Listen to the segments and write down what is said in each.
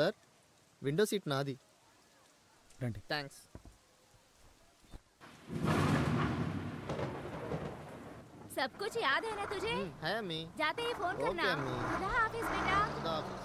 Sir window seat నాది. రండి. Thanks. सब कुछ याद है ना तुझे? है अम्मी. जाते ही फोन करना. खुदा हाफिज बेटा. खुदा हाफिज.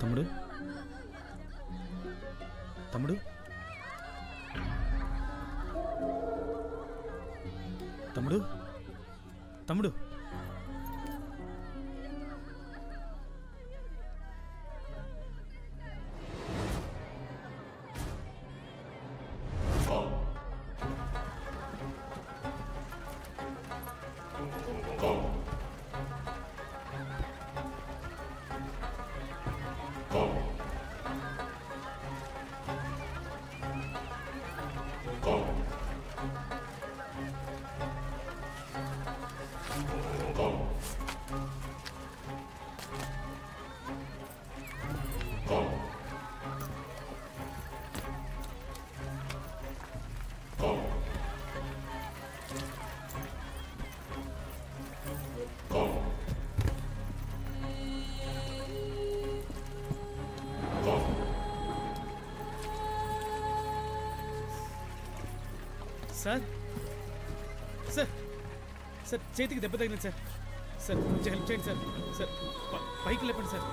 తమ్ముడు తమ్ముడు తమ్ముడు తమ్ముడు సార్ సార్ సార్ చేతికి దెబ్బ తగిలింది సార్. సార్ కొంచెం హెల్ప్ చేయండి సార్. సార్ పైకి లేపండి సార్.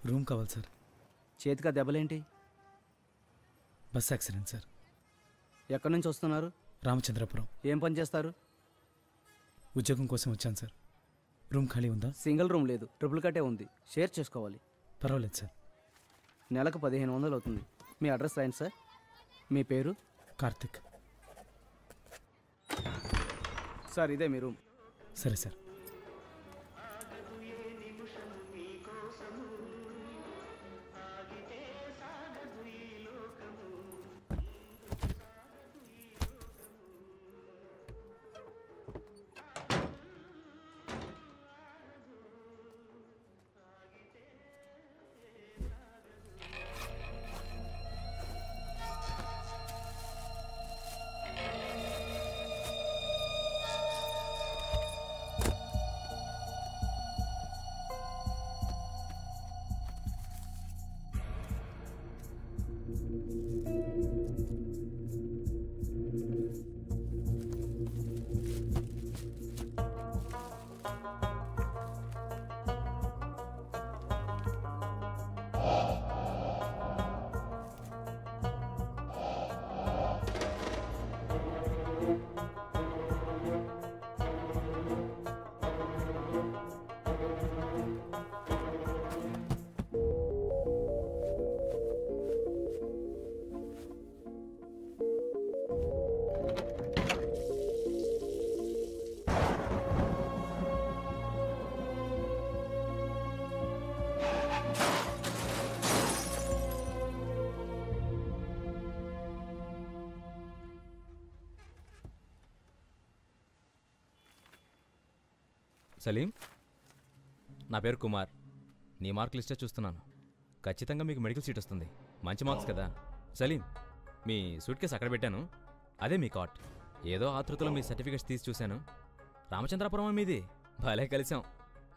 రూమ్ కావాలి సార్. చేతికి దెబ్బలేంటి? Bus accident sir. ఎక్కడి నుంచి వస్తున్నారు? రామచంద్రపురం. ఏం పని చేస్తారు? ఉద్యోగం కోసం వచ్చాను సార్. రూమ్ ఖాళీ ఉందా? సింగిల్ రూమ్ లేదు, ట్రిపుల్ కట్టే ఉంది. షేర్ చేసుకోవాలి. పర్వాలేదు సార్. నెలకు 1500 అవుతుంది. మీ అడ్రస్ రాయండి సార్. మీ పేరు? కార్తిక్ సార్. ఇదే మీ రూమ్. సరే సార్. సలీం, నా పేరు కుమార్. నీ మార్క్ లిస్టే చూస్తున్నాను. ఖచ్చితంగా మీకు మెడికల్ సీట్ వస్తుంది. మంచి మార్క్స్ కదా. సలీం, మీ సూట్ కేసు అక్కడ పెట్టాను. అదే మీ కాట్. ఏదో ఆతృతలో మీ సర్టిఫికేట్స్ తీసి చూశాను. రామచంద్రాపురం మీది. భలే కలిసాం.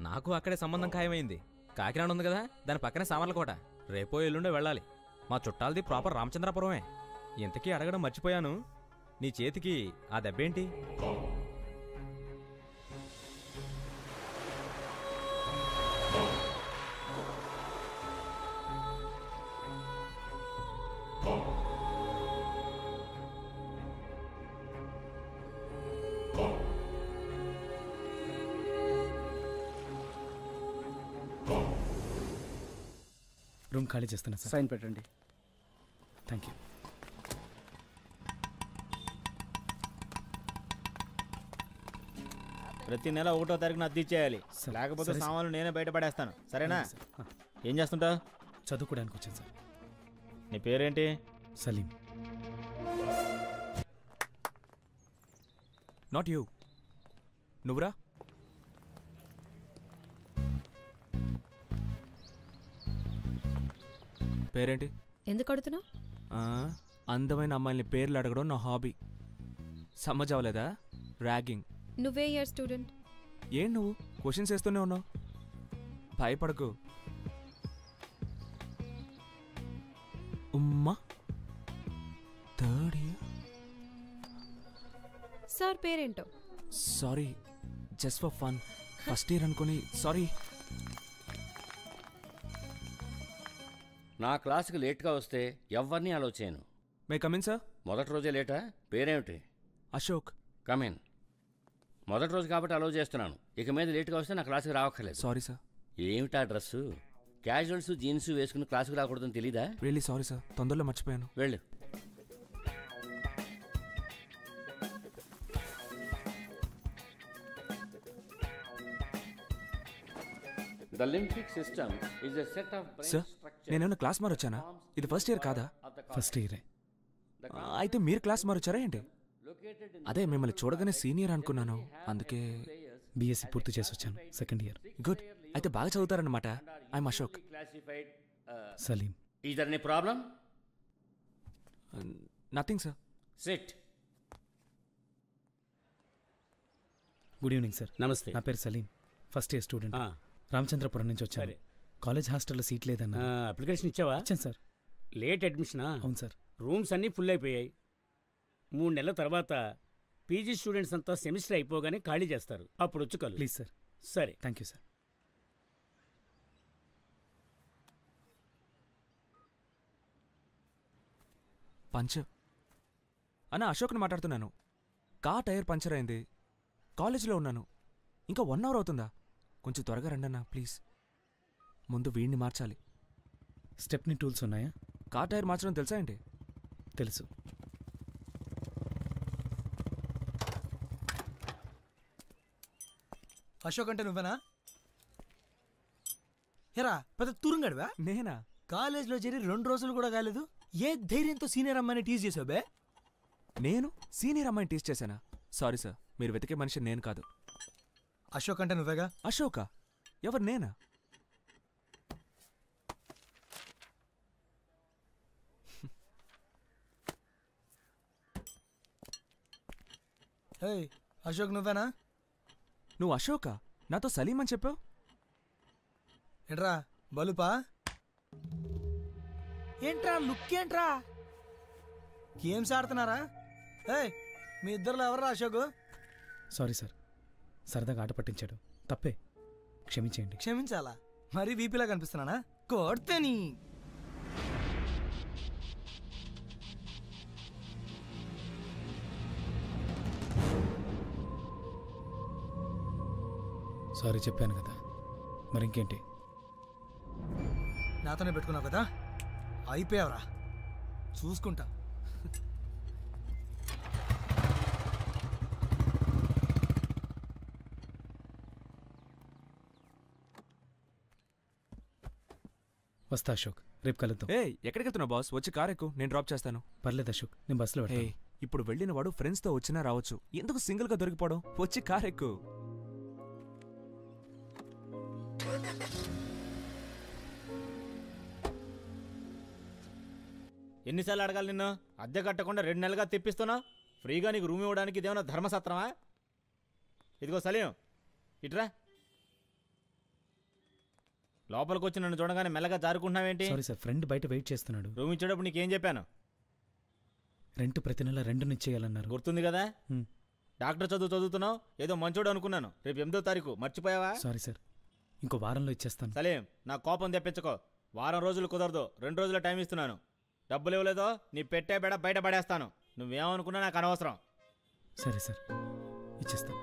నాకు అక్కడే సంబంధం ఖాయమైంది. కాకినాడ ఉంది కదా, దాని పక్కనే సామర్లకోట. రేపో ఎల్లుండో వెళ్ళాలి. మా చుట్టాలది ప్రాపర్ రామచంద్రాపురమే. ఇంతకీ అడగడం మర్చిపోయాను, నీ చేతికి ఆ దెబ్బేంటి? రూమ్ ఖాళీ చేస్తున్నా సార్. సైన్ పెట్టండి. Thank you. ప్రతి నెల 1వ తారీఖున అద్దె ఇచ్చేయాలి. సరే, లేకపోతే సరే, సామాన్లు నేనే బయటపడేస్తాను. సరేనా? ఆ, ఏం చేస్తుంటావు? చదువుకోవడానికి వచ్చాను సార్. నీ పేరేంటి? సలీం. Not you. నువ్వురా. పేరేంటి? ఎందుకు అడుగుతున్నావు? అందమైన అమ్మాయిని పేర్లు అడగడం నా హాబీ. సమ్మజ్ అవ్వలేదా? ర్యాగింగ్. నువ్వే ఇయర్ స్టూడెంట్? ఏం నువ్వు క్వశ్చన్స్ వేస్తూనే ఉన్నావు. భయపడకు. ఉమ్మా, థర్డ్ ఇయర్. సార్ పేరేంటో? Sorry, just for fun. First year అనుకుని సారీ. నా క్లాస్కి లేట్గా వస్తే ఎవరిని అలో చేయను. May come in sir? మొదటి రోజే లేటా? పేరేమిటి? అశోక్. కమిన్. మొదటి రోజు కాబట్టి అలో చేస్తున్నాను. ఇక మీద లేట్గా వస్తే నా క్లాస్కి రావక్కర్లేదు. Sorry sir. ఏమిటా డ్రెస్సు? క్యాజువల్స్ జీన్స్ వేసుకుని క్లాస్కి రాకూడదని తెలీదా? రియల్లీ సారీ సార్, తొందరలో మర్చిపోయాను. వెళ్ళు. The limbic system is a set of brain sir, structures. నేనేమన్నా క్లాస్ మారొచ్చానా? ఇది ఫస్ట్ ఇయర్ కాదా? ఫస్ట్ ఇయరే. అయితే మీరు క్లాస్ మారొచ్చారా ఏంటి? Located in అదే మిమ్మల్ని చూడగానే సీనియర్ అనుకున్నాను, అందుకే. బీఎస్సీ పూర్తి చేసి వచ్చాను. Second year. గుడ్. అయితే బాగా చదువుతారన్నమాట. I'm Ashok. classified. Salim. Is there any problem? Nothing sir. Sit. Good evening sir. నమస్తే. నా పేరు సలీం. First year student. ఆ, రామచంద్రపురం నుంచి వచ్చాను. సరే. కాలేజ్ హాస్టల్లో సీట్ లేదన్నా. అప్లికేషన్ ఇచ్చావా? వచ్చాను సార్. లేట్ అడ్మిషనా? అవును సార్. రూమ్స్ అన్నీ ఫుల్ అయిపోయాయి. 3 నెలల తర్వాత పీజీ స్టూడెంట్స్ అంతా సెమిస్టర్ అయిపోగానే ఖాళీ చేస్తారు. అప్పుడు వచ్చి కలు. Please sir. సరే. Thank you sir. పంచర్ అన్న, అశోక్ని మాట్లాడుతున్నాను. కార్ టైర్ పంచర్ అయింది. కాలేజీలో ఉన్నాను. ఇంకా 1 అవర్ అవుతుందా? కొంచెం త్వరగా రండి అన్న ప్లీజ్. ముందు వీడిని మార్చాలి. స్టెప్ని టూల్స్ ఉన్నాయా? కార్ టైర్ మార్చడం తెలుసా ఏంటి? తెలుసు. అశోక్ అంటే నువ్వేనా? ఎరా పెద్ద తురుంగడివా? నేనా? కాలేజ్లో చేరి 2 రోజులు కూడా కాలేదు. ఏ ధైర్యంతో సీనియర్ అమ్మాయిని టీజ్ చేసావు బే? నేను సీనియర్ అమ్మాయిని టీచ్ చేశానా? సారీ సార్, మీరు వెతికే మనిషి నేను కాదు. అశోక్ అంటే నువ్వేగా? అశోకా? ఎవరు, నేనా? ఏయ్ అశోక్ నువ్వేనా? నువ్వు అశోకా? నాతో సలీం అని చెప్పావు. ఏంట్రా బలుపా? ఏంట్రా లుక్ ఏంట్రా? గేమ్స్ ఆడుతున్నారా? ఏయ్ మీ ఇద్దరులో ఎవర్రా అశోక్? సారీ సార్, సరదాగా ఆట పట్టించాడు. తప్పే, క్షమించేయండి. క్షమించాలా? మరీ వీపీలా కనిపిస్తున్నానా? కొడితేని సారీ చెప్పాను కదా, మరి ఇంకేంటి? నాతోనే పెట్టుకున్నావు కదా, అయిపోయావురా. చూసుకుంటా. వస్తా అశోక్, రేపు కలుద్దాం. ఎక్కడికి వెళ్తున్నావు బాస్? వచ్చి కార్ ఎక్కు, నేను డ్రాప్ చేస్తాను. పర్లేదు అశోక్, నేను బస్సులో వెళ్తాను. ఇప్పుడు వెళ్ళిన వాడు ఫ్రెండ్స్తో వచ్చినా రావచ్చు. ఎందుకు సింగిల్గా దొరికిపోవడం? వచ్చి కార్ ఎక్కు. ఎన్నిసార్లు అడగాలి నిన్ను? అద్దె కట్టకుండా 2 నెలలుగా తెప్పిస్తున్నావు. ఫ్రీగా నీకు రూమ్ ఇవ్వడానికి ఇదేమన్నా ధర్మసత్రమా? ఇదిగో సలీం, ఇట్రా. లోపలికి వచ్చి నన్ను చూడగానే మెల్లగా జారుకుంటున్నావేంటి? సారీ సార్, ఫ్రెండ్ బయట వెయిట్ చేస్తున్నాడు. రూమ్ ఇచ్చేటప్పుడు నీకేం చెప్పాను? రెంట్ ప్రతి నెల 2 ఇచ్చేయాలన్నారు. గుర్తుంది కదా? డాక్టర్ చదువుతున్నావు, ఏదో మంచోడు అనుకున్నాను. రేపు 8వ తారీఖు మర్చిపోయావా? సారీ సార్, ఇంకో వారంలో ఇచ్చేస్తాను. సలీం, నా కోపం తెప్పించుకో. వారం రోజులు కుదరదు, 2 రోజుల టైం ఇస్తున్నాను. డబ్బులు ఇవ్వలేదో నీ పెట్టే బెడ బయట పడేస్తాను. నువ్వేమనుకున్నా నాకు అనవసరం. సరే సార్, ఇచ్చేస్తాను.